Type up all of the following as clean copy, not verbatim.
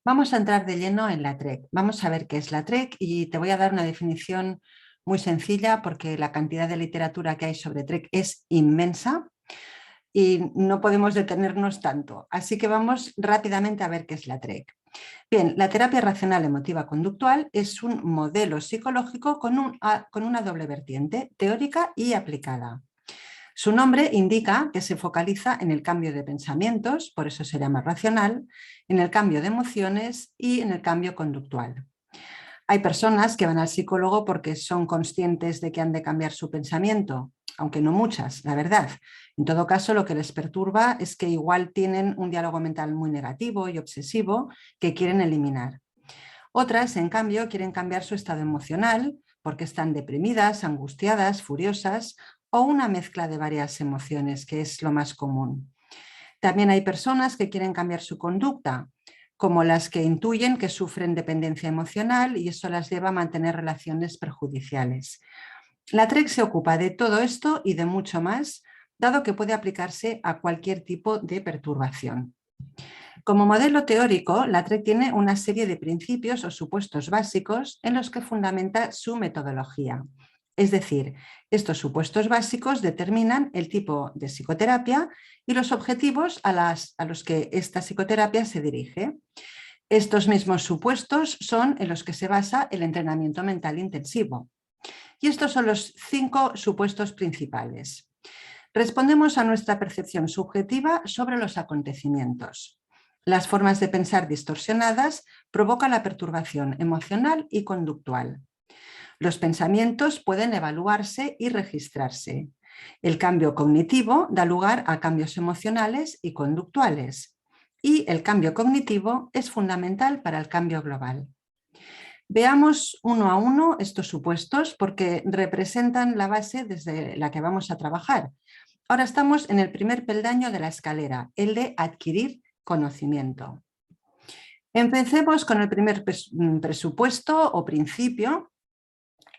Vamos a entrar de lleno en la TREC. Vamos a ver qué es la TREC y te voy a dar una definición muy sencilla porque la cantidad de literatura que hay sobre TREC es inmensa y no podemos detenernos tanto. Así que vamos rápidamente a ver qué es la TREC. Bien, la terapia racional emotiva conductual es un modelo psicológico con una doble vertiente, teórica y aplicada. Su nombre indica que se focaliza en el cambio de pensamientos, por eso se llama racional, en el cambio de emociones y en el cambio conductual. Hay personas que van al psicólogo porque son conscientes de que han de cambiar su pensamiento, aunque no muchas, la verdad. En todo caso, lo que les perturba es que igual tienen un diálogo mental muy negativo y obsesivo que quieren eliminar. Otras, en cambio, quieren cambiar su estado emocional porque están deprimidas, angustiadas, furiosas o una mezcla de varias emociones, que es lo más común. También hay personas que quieren cambiar su conducta, como las que intuyen que sufren dependencia emocional y eso las lleva a mantener relaciones perjudiciales. La TREC se ocupa de todo esto y de mucho más, dado que puede aplicarse a cualquier tipo de perturbación. Como modelo teórico, la TREC tiene una serie de principios o supuestos básicos en los que fundamenta su metodología. Es decir, estos supuestos básicos determinan el tipo de psicoterapia y los objetivos a los que esta psicoterapia se dirige. Estos mismos supuestos son en los que se basa el entrenamiento mental intensivo. Y estos son los 5 supuestos principales. Respondemos a nuestra percepción subjetiva sobre los acontecimientos. Las formas de pensar distorsionadas provocan la perturbación emocional y conductual. Los pensamientos pueden evaluarse y registrarse. El cambio cognitivo da lugar a cambios emocionales y conductuales. Y el cambio cognitivo es fundamental para el cambio global. Veamos uno a uno estos supuestos porque representan la base desde la que vamos a trabajar. Ahora estamos en el primer peldaño de la escalera, el de adquirir conocimiento. Empecemos con el primer presupuesto o principio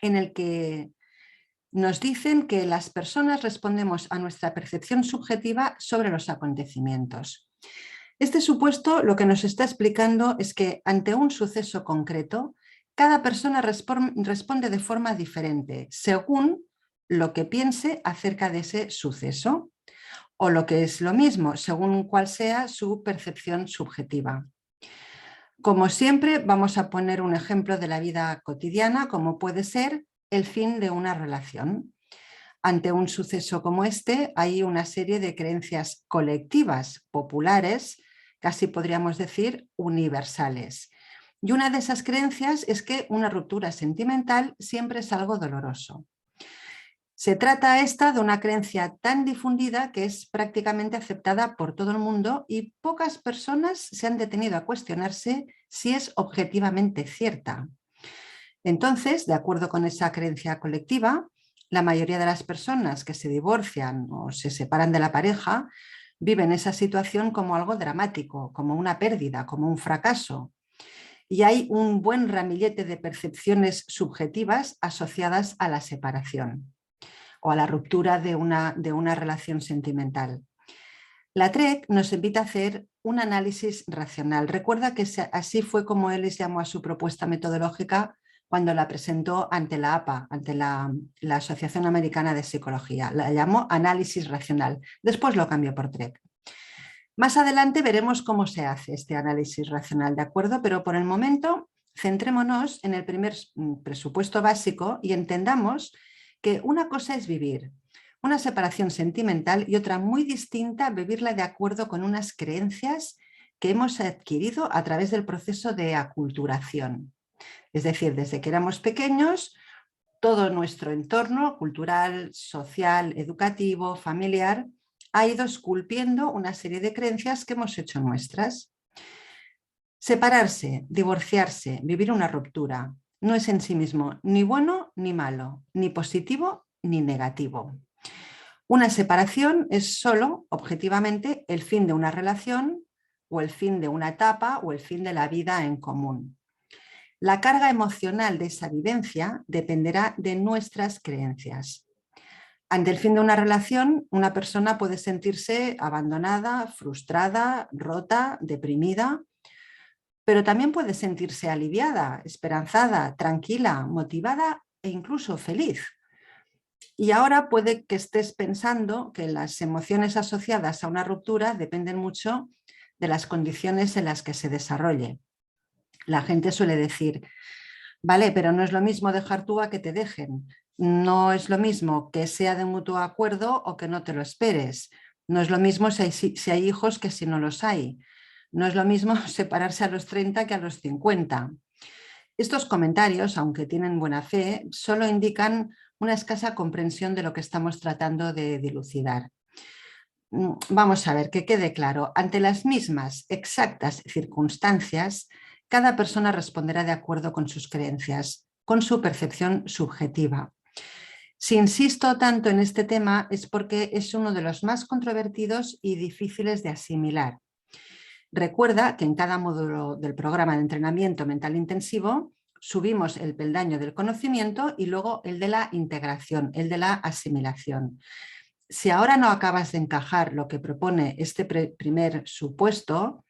en el que nos dicen que las personas respondemos a nuestra percepción subjetiva sobre los acontecimientos. Este supuesto lo que nos está explicando es que ante un suceso concreto, cada persona responde de forma diferente según lo que piense acerca de ese suceso o lo que es lo mismo, según cuál sea su percepción subjetiva. Como siempre, vamos a poner un ejemplo de la vida cotidiana, como puede ser el fin de una relación. Ante un suceso como este, hay una serie de creencias colectivas, populares, casi podríamos decir universales. Y una de esas creencias es que una ruptura sentimental siempre es algo doloroso. Se trata esta de una creencia tan difundida que es prácticamente aceptada por todo el mundo y pocas personas se han detenido a cuestionarse si es objetivamente cierta. Entonces, de acuerdo con esa creencia colectiva, la mayoría de las personas que se divorcian o se separan de la pareja viven esa situación como algo dramático, como una pérdida, como un fracaso. Y hay un buen ramillete de percepciones subjetivas asociadas a la separación o a la ruptura de una relación sentimental. La TREC nos invita a hacer un análisis racional. Recuerda que así fue como él les llamó a su propuesta metodológica cuando la presentó ante la APA, ante la Asociación Americana de Psicología. La llamó análisis racional. Después lo cambió por TREC. Más adelante veremos cómo se hace este análisis racional, ¿de acuerdo? Pero por el momento centrémonos en el primer presupuesto básico y entendamos que una cosa es vivir una separación sentimental y otra muy distinta, vivirla de acuerdo con unas creencias que hemos adquirido a través del proceso de aculturación. Es decir, desde que éramos pequeños, todo nuestro entorno cultural, social, educativo, familiar, ha ido esculpiendo una serie de creencias que hemos hecho nuestras. Separarse, divorciarse, vivir una ruptura, no es en sí mismo ni bueno ni malo, ni positivo ni negativo. Una separación es solo, objetivamente, el fin de una relación o el fin de una etapa o el fin de la vida en común. La carga emocional de esa vivencia dependerá de nuestras creencias. Ante el fin de una relación, una persona puede sentirse abandonada, frustrada, rota, deprimida, pero también puede sentirse aliviada, esperanzada, tranquila, motivada e incluso feliz. Y ahora puede que estés pensando que las emociones asociadas a una ruptura dependen mucho de las condiciones en las que se desarrolle. La gente suele decir, vale, pero no es lo mismo dejar tú a que te dejen. No es lo mismo que sea de mutuo acuerdo o que no te lo esperes. No es lo mismo si hay hijos que si no los hay. No es lo mismo separarse a los 30 que a los 50. Estos comentarios, aunque tienen buena fe, solo indican una escasa comprensión de lo que estamos tratando de dilucidar. Vamos a ver, que quede claro, ante las mismas exactas circunstancias, cada persona responderá de acuerdo con sus creencias, con su percepción subjetiva. Si insisto tanto en este tema es porque es uno de los más controvertidos y difíciles de asimilar. Recuerda que en cada módulo del programa de entrenamiento mental intensivo subimos el peldaño del conocimiento y luego el de la integración, el de la asimilación. Si ahora no acabas de encajar lo que propone este primer supuesto,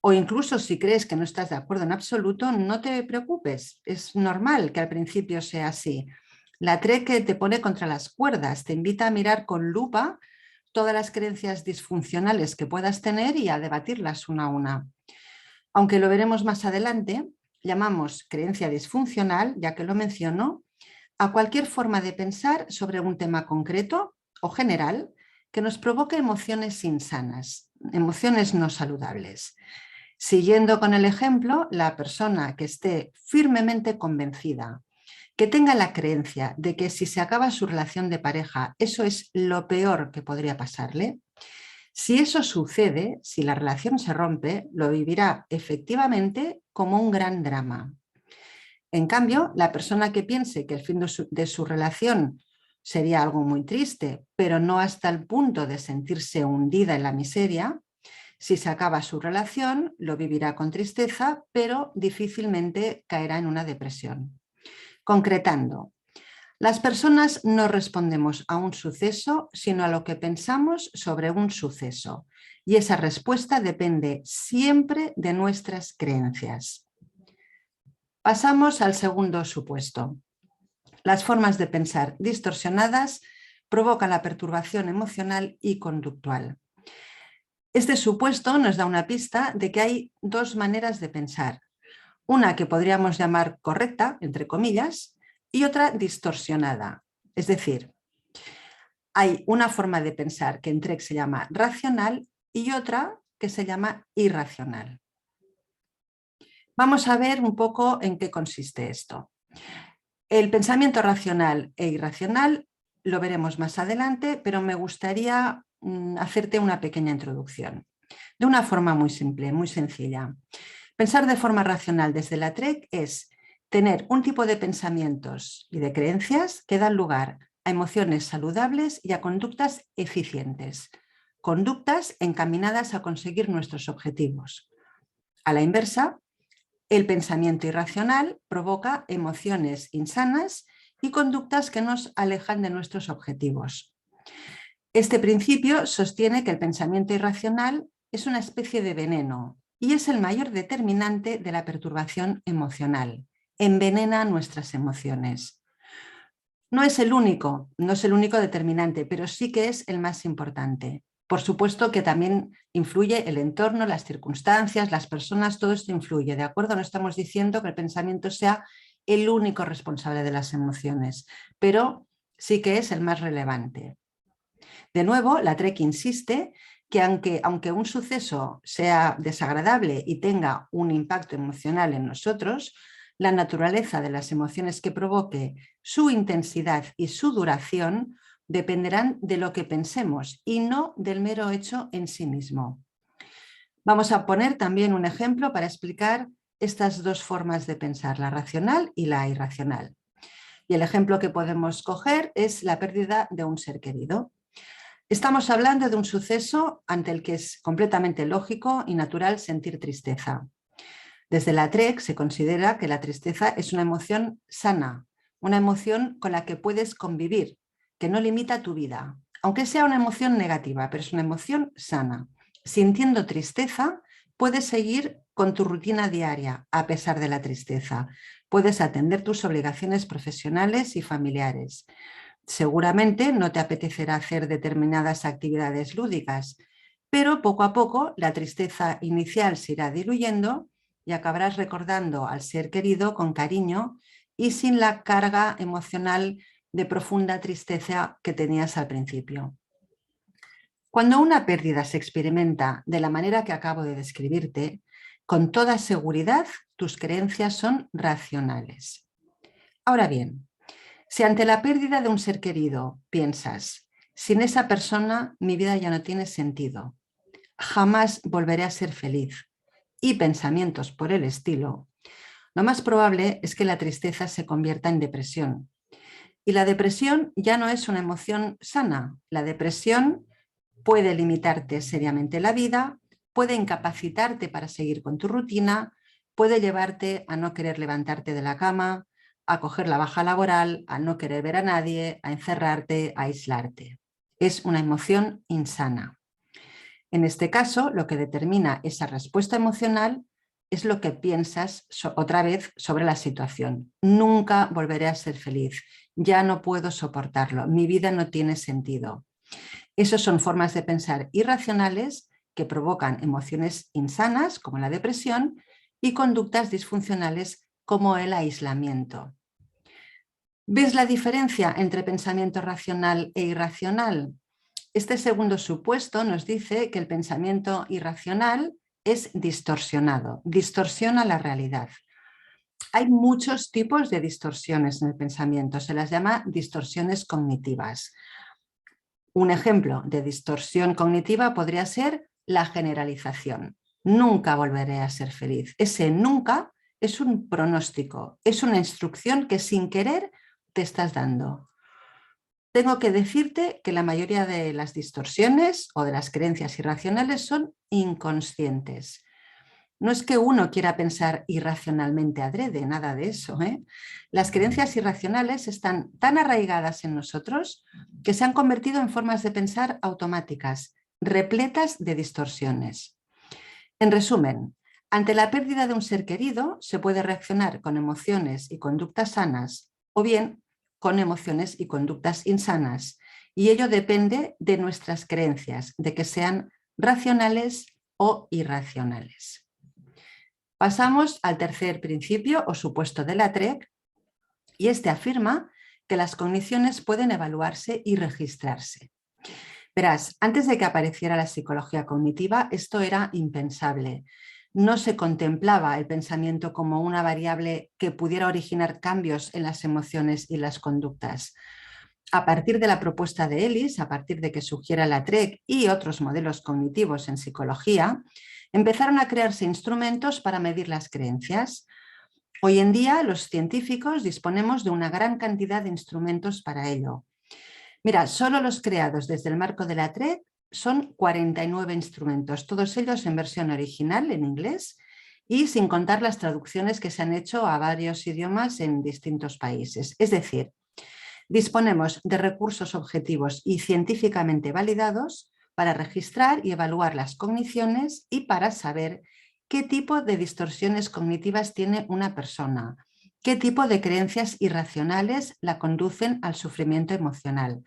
o incluso si crees que no estás de acuerdo en absoluto, no te preocupes. Es normal que al principio sea así. La TREC te pone contra las cuerdas, te invita a mirar con lupa todas las creencias disfuncionales que puedas tener y a debatirlas una a una. Aunque lo veremos más adelante, llamamos creencia disfuncional, ya que lo menciono, a cualquier forma de pensar sobre un tema concreto o general que nos provoque emociones insanas, emociones no saludables. Siguiendo con el ejemplo, la persona que esté firmemente convencida, que tenga la creencia de que si se acaba su relación de pareja, eso es lo peor que podría pasarle, si eso sucede, si la relación se rompe, lo vivirá efectivamente como un gran drama. En cambio, la persona que piense que el fin de su relación sería algo muy triste, pero no hasta el punto de sentirse hundida en la miseria, si se acaba su relación, lo vivirá con tristeza, pero difícilmente caerá en una depresión. Concretando, las personas no respondemos a un suceso, sino a lo que pensamos sobre un suceso. Y esa respuesta depende siempre de nuestras creencias. Pasamos al segundo supuesto. Las formas de pensar distorsionadas provocan la perturbación emocional y conductual. Este supuesto nos da una pista de que hay dos maneras de pensar. Una que podríamos llamar correcta, entre comillas, y otra distorsionada. Es decir, hay una forma de pensar que en TREC se llama racional y otra que se llama irracional. Vamos a ver un poco en qué consiste esto. El pensamiento racional e irracional lo veremos más adelante, pero me gustaría hacerte una pequeña introducción. De una forma muy simple, muy sencilla. Pensar de forma racional desde la TREC es tener un tipo de pensamientos y de creencias que dan lugar a emociones saludables y a conductas eficientes, conductas encaminadas a conseguir nuestros objetivos. A la inversa, el pensamiento irracional provoca emociones insanas y conductas que nos alejan de nuestros objetivos. Este principio sostiene que el pensamiento irracional es una especie de veneno y es el mayor determinante de la perturbación emocional. Envenena nuestras emociones. No es el único determinante, pero sí que es el más importante. Por supuesto que también influye el entorno, las circunstancias, las personas, todo esto influye, ¿de acuerdo? No estamos diciendo que el pensamiento sea el único responsable de las emociones, pero sí que es el más relevante. De nuevo, la TREC insiste que aunque un suceso sea desagradable y tenga un impacto emocional en nosotros, la naturaleza de las emociones que provoque, su intensidad y su duración dependerán de lo que pensemos y no del mero hecho en sí mismo. Vamos a poner también un ejemplo para explicar estas dos formas de pensar, la racional y la irracional. Y el ejemplo que podemos coger es la pérdida de un ser querido. Estamos hablando de un suceso ante el que es completamente lógico y natural sentir tristeza. Desde la TREC se considera que la tristeza es una emoción sana, una emoción con la que puedes convivir, que no limita tu vida, aunque sea una emoción negativa, pero es una emoción sana. Sintiendo tristeza, puedes seguir con tu rutina diaria a pesar de la tristeza. Puedes atender tus obligaciones profesionales y familiares. Seguramente no te apetecerá hacer determinadas actividades lúdicas, pero poco a poco la tristeza inicial se irá diluyendo y acabarás recordando al ser querido con cariño y sin la carga emocional de profunda tristeza que tenías al principio. Cuando una pérdida se experimenta de la manera que acabo de describirte, con toda seguridad tus creencias son racionales. Ahora bien, si ante la pérdida de un ser querido piensas, sin esa persona mi vida ya no tiene sentido, jamás volveré a ser feliz, y pensamientos por el estilo, lo más probable es que la tristeza se convierta en depresión. Y la depresión ya no es una emoción sana. La depresión puede limitarte seriamente la vida, puede incapacitarte para seguir con tu rutina, puede llevarte a no querer levantarte de la cama, a coger la baja laboral, a no querer ver a nadie, a encerrarte, a aislarte. Es una emoción insana. En este caso, lo que determina esa respuesta emocional es lo que piensas otra vez sobre la situación. Nunca volveré a ser feliz, ya no puedo soportarlo, mi vida no tiene sentido. Esas son formas de pensar irracionales que provocan emociones insanas, como la depresión, y conductas disfuncionales como el aislamiento. ¿Ves la diferencia entre pensamiento racional e irracional? Este segundo supuesto nos dice que el pensamiento irracional es distorsionado, distorsiona la realidad. Hay muchos tipos de distorsiones en el pensamiento, se las llama distorsiones cognitivas. Un ejemplo de distorsión cognitiva podría ser la generalización. Nunca volveré a ser feliz. Ese nunca es un pronóstico, es una instrucción que sin querer te estás dando. Tengo que decirte que la mayoría de las distorsiones o de las creencias irracionales son inconscientes. No es que uno quiera pensar irracionalmente adrede, nada de eso, ¿eh? Las creencias irracionales están tan arraigadas en nosotros que se han convertido en formas de pensar automáticas, repletas de distorsiones. En resumen, ante la pérdida de un ser querido se puede reaccionar con emociones y conductas sanas o bien con emociones y conductas insanas, y ello depende de nuestras creencias, de que sean racionales o irracionales. Pasamos al tercer principio o supuesto de la TREC, y este afirma que las cogniciones pueden evaluarse y registrarse. Verás, antes de que apareciera la psicología cognitiva, esto era impensable. No se contemplaba el pensamiento como una variable que pudiera originar cambios en las emociones y las conductas. A partir de la propuesta de Ellis, a partir de que sugiera la TREC y otros modelos cognitivos en psicología, empezaron a crearse instrumentos para medir las creencias. Hoy en día los científicos disponemos de una gran cantidad de instrumentos para ello. Mira, solo los creados desde el marco de la TREC son 49 instrumentos, todos ellos en versión original en inglés y sin contar las traducciones que se han hecho a varios idiomas en distintos países. Es decir, disponemos de recursos objetivos y científicamente validados para registrar y evaluar las cogniciones y para saber qué tipo de distorsiones cognitivas tiene una persona, qué tipo de creencias irracionales la conducen al sufrimiento emocional,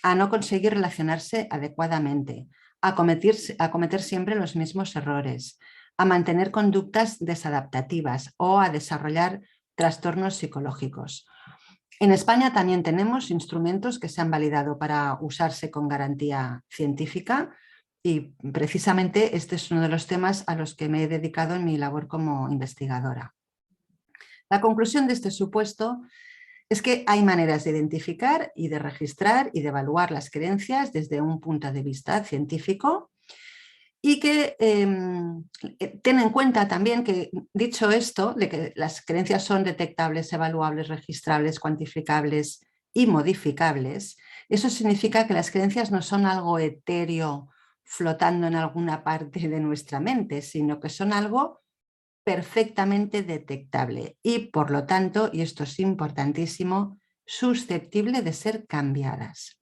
a no conseguir relacionarse adecuadamente, a cometer siempre los mismos errores, a mantener conductas desadaptativas o a desarrollar trastornos psicológicos. En España también tenemos instrumentos que se han validado para usarse con garantía científica y precisamente este es uno de los temas a los que me he dedicado en mi labor como investigadora. La conclusión de este supuesto es que hay maneras de identificar y de registrar y de evaluar las creencias desde un punto de vista científico y que ten en cuenta también que, dicho esto, de que las creencias son detectables, evaluables, registrables, cuantificables y modificables, eso significa que las creencias no son algo etéreo flotando en alguna parte de nuestra mente, sino que son algo perfectamente detectable y, por lo tanto, y esto es importantísimo, susceptible de ser cambiadas.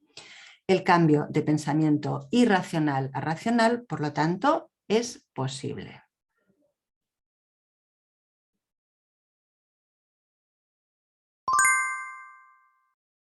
El cambio de pensamiento irracional a racional, por lo tanto, es posible.